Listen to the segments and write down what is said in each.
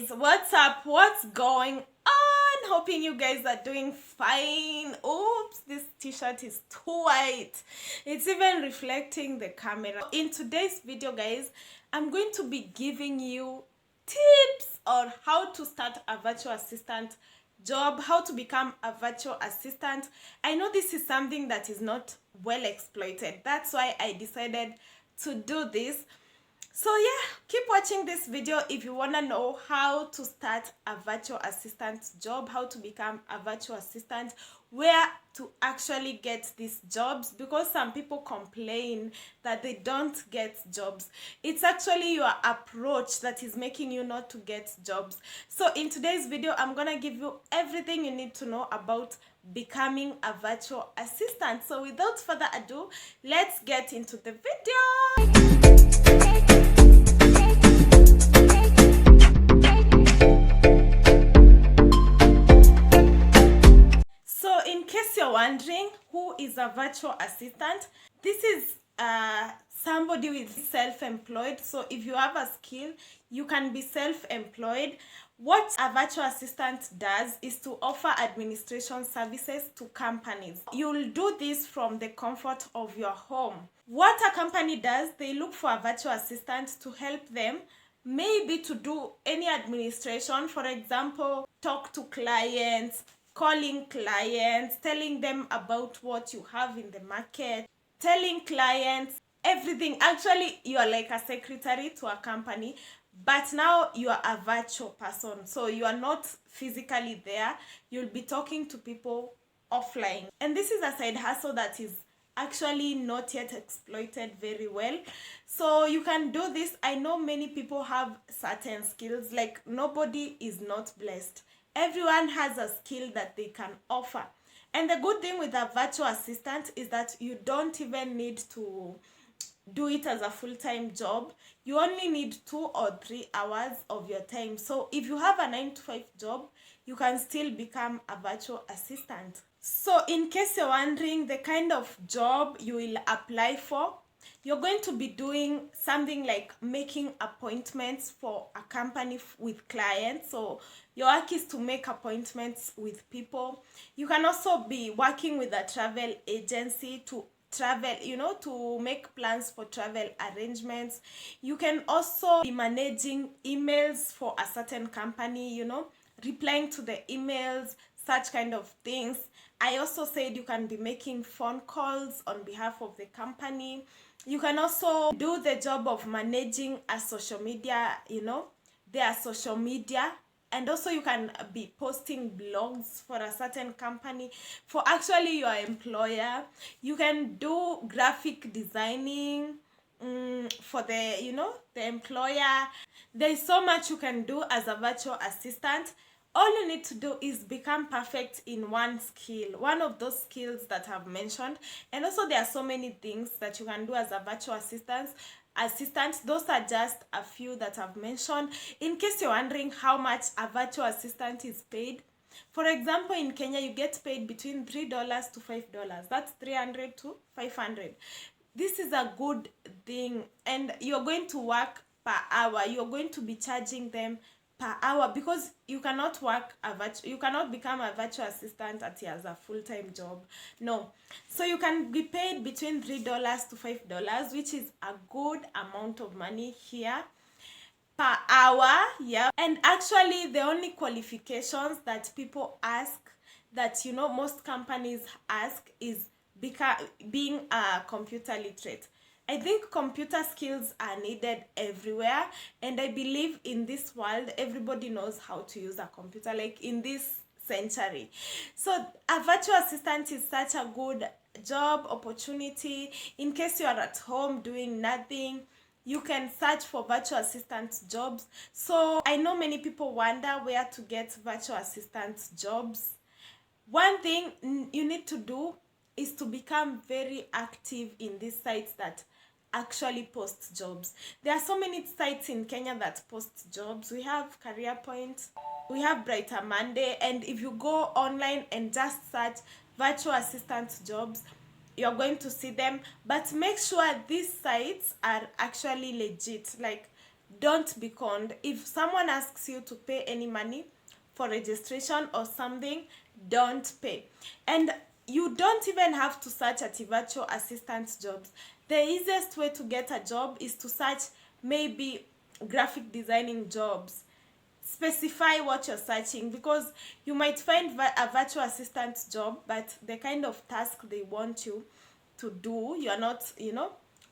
guys, what's up? What's going on? Hoping you guys are doing fine. Oops, this t-shirt is too white. It's even reflecting the camera. In today's video, guys, I'm going to be giving you tips on how to start a virtual assistant job, how to become a virtual assistant. I know this is something that is not well exploited. That's why I decided to do this. So yeah, keep watching this video if you want to know how to start a virtual assistant job, how to become a virtual assistant, where to actually get these jobs, because some people complain that they don't get jobs. It's actually your approach that is making you not to get jobs. So in today's video, I'm gonna give you everything you need to know about becoming a virtual assistant. So without further ado, let's get into the video. So in case you're wondering who is a virtual assistant, this is somebody who is self-employed. So if you have a skill, you can be self-employed. What a virtual assistant does is to offer administration services to companies. You'll do this from the comfort of your home. What a company does, they look for a virtual assistant to help them, maybe to do any administration, for example, talk to clients, calling clients, telling them about what you have in the market, telling clients everything. Actually, you are like a secretary to a company, but now you are a virtual person. So you are not physically there. You'll be talking to people offline. And this is a side hustle that is actually not yet exploited very well. So you can do this. I know many people have certain skills, like nobody is not blessed. Everyone has a skill that they can offer. And the good thing with a virtual assistant is that you don't even need to do it as a full-time job. You only need 2 or 3 hours of your time. So if you have a 9-to-5 job, you can still become a virtual assistant. So in case you're wondering the kind of job you will apply for, you're going to be doing something like making appointments for a company with clients. So your work is to make appointments with people. You can also be working with a travel agency to travel, to make plans for travel arrangements. You can also be managing emails for a certain company, replying to the emails, such kind of things. I also said you can be making phone calls on behalf of the company. You can also do the job of managing a social media, their social media. And also you can be posting blogs for a certain company, for actually your employer. You can do graphic designing for the employer. There's so much you can do as a virtual assistant. All you need to do is become perfect in one skill, one of those skills that I've mentioned. And also there are so many things that you can do as a virtual assistant. Those are just a few that I've mentioned. In case you're wondering how much a virtual assistant is paid, for example, in Kenya, you get paid between $3 to $5. That's 300 to 500. This is a good thing, and you're going to work per hour. You're going to be charging them per hour, because you cannot become a virtual assistant as a full-time job. No. So you can be paid between $3 to $5, which is a good amount of money here per hour. Yeah. And actually the only qualifications that people ask, that most companies ask, is being a computer literate. I think computer skills are needed everywhere, and I believe in this world everybody knows how to use a computer, like in this century. So a virtual assistant is such a good job opportunity. In case you are at home doing nothing, you can search for virtual assistant jobs. So I know many people wonder where to get virtual assistant jobs. One thing you need to do is to become very active in these sites that actually post jobs. There are so many sites in Kenya that post jobs. We have Career Point, we have Brighter Monday, and if you go online and just search virtual assistant jobs, you're going to see them. But make sure these sites are actually legit, like don't be conned. If someone asks you to pay any money for registration or something, don't pay. And you don't even have to search at virtual assistant jobs. The easiest way to get a job is to search maybe graphic designing jobs. Specify what you're searching, because you might find a virtual assistant job, but the kind of task they want you to do, you're not,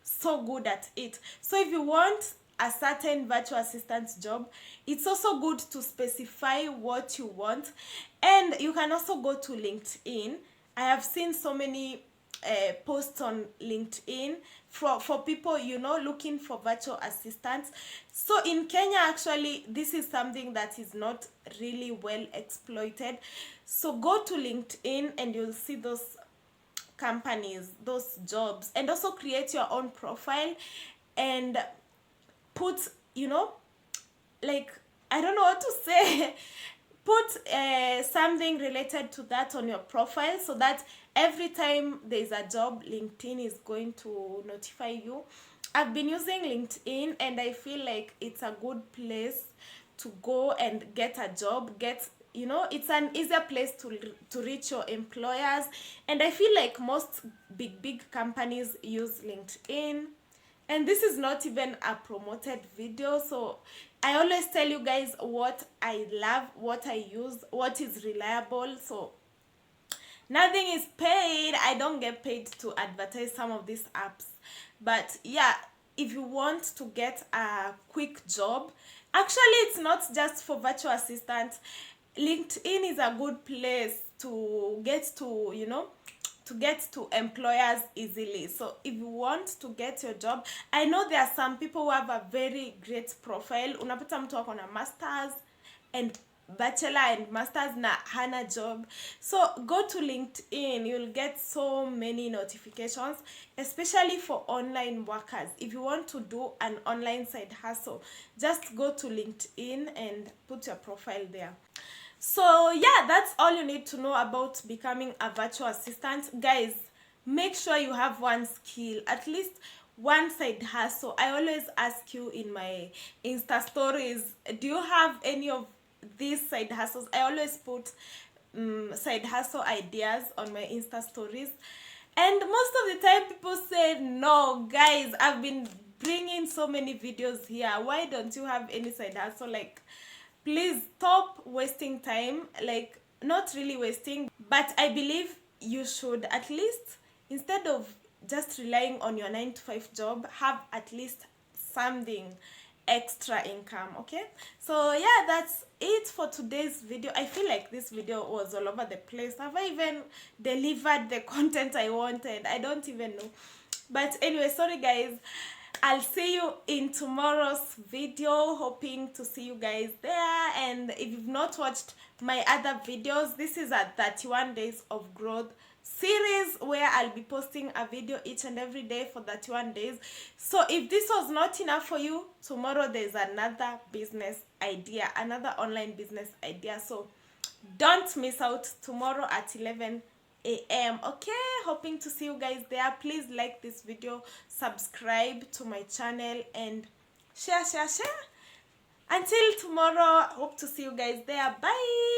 so good at it. So if you want a certain virtual assistant job, it's also good to specify what you want. And you can also go to LinkedIn. I have seen so many posts on LinkedIn for people, looking for virtual assistants. So in Kenya, actually, this is something that is not really well exploited. So go to LinkedIn and you'll see those companies, those jobs, and also create your own profile and put, like, I don't know what to say, put something related to that on your profile, so that every time there's a job, LinkedIn is going to notify you. I've been using LinkedIn and I feel like it's a good place to go and get a job, it's an easier place to reach your employers. And I feel like most big companies use LinkedIn. And this is not even a promoted video, so I always tell you guys what I love, what I use, what is reliable. So nothing is paid. I don't get paid to advertise some of these apps. But yeah, if you want to get a quick job, actually it's not just for virtual assistants. LinkedIn is a good place to get to employers easily. So if you want to get your job, I know there are some people who have a very great profile. Unapata mtu wako na masters and bachelor and masters na hana job. So go to LinkedIn, you'll get so many notifications, especially for online workers. If you want to do an online side hustle, just go to LinkedIn and put your profile there. So yeah, that's all you need to know about becoming a virtual assistant. Guys, make sure you have one skill, at least one side hustle. I always ask you in my Insta stories, do you have any of these side hustles? I always put side hustle ideas on my Insta stories. And most of the time people say, no, guys, I've been bringing so many videos here. Why don't you have any side hustle? Like, please stop wasting time. Like, not really wasting, but I believe you should at least, instead of just relying on your 9-to-5 job, have at least something extra income. Okay, so yeah, that's it for today's video. I feel like this video was all over the place. Have I even delivered the content I wanted? I don't even know. But anyway, sorry guys, I'll see you in tomorrow's video. Hoping to see you guys there. And if you've not watched my other videos, this is a 31 days of growth series where I'll be posting a video each and every day for 31 days. So if this was not enough for you, tomorrow there's another business idea, another online business idea. So don't miss out tomorrow at 11 a.m. okay, hoping to see you guys there. Please like this video, subscribe to my channel, and share. Until tomorrow, hope to see you guys there. Bye.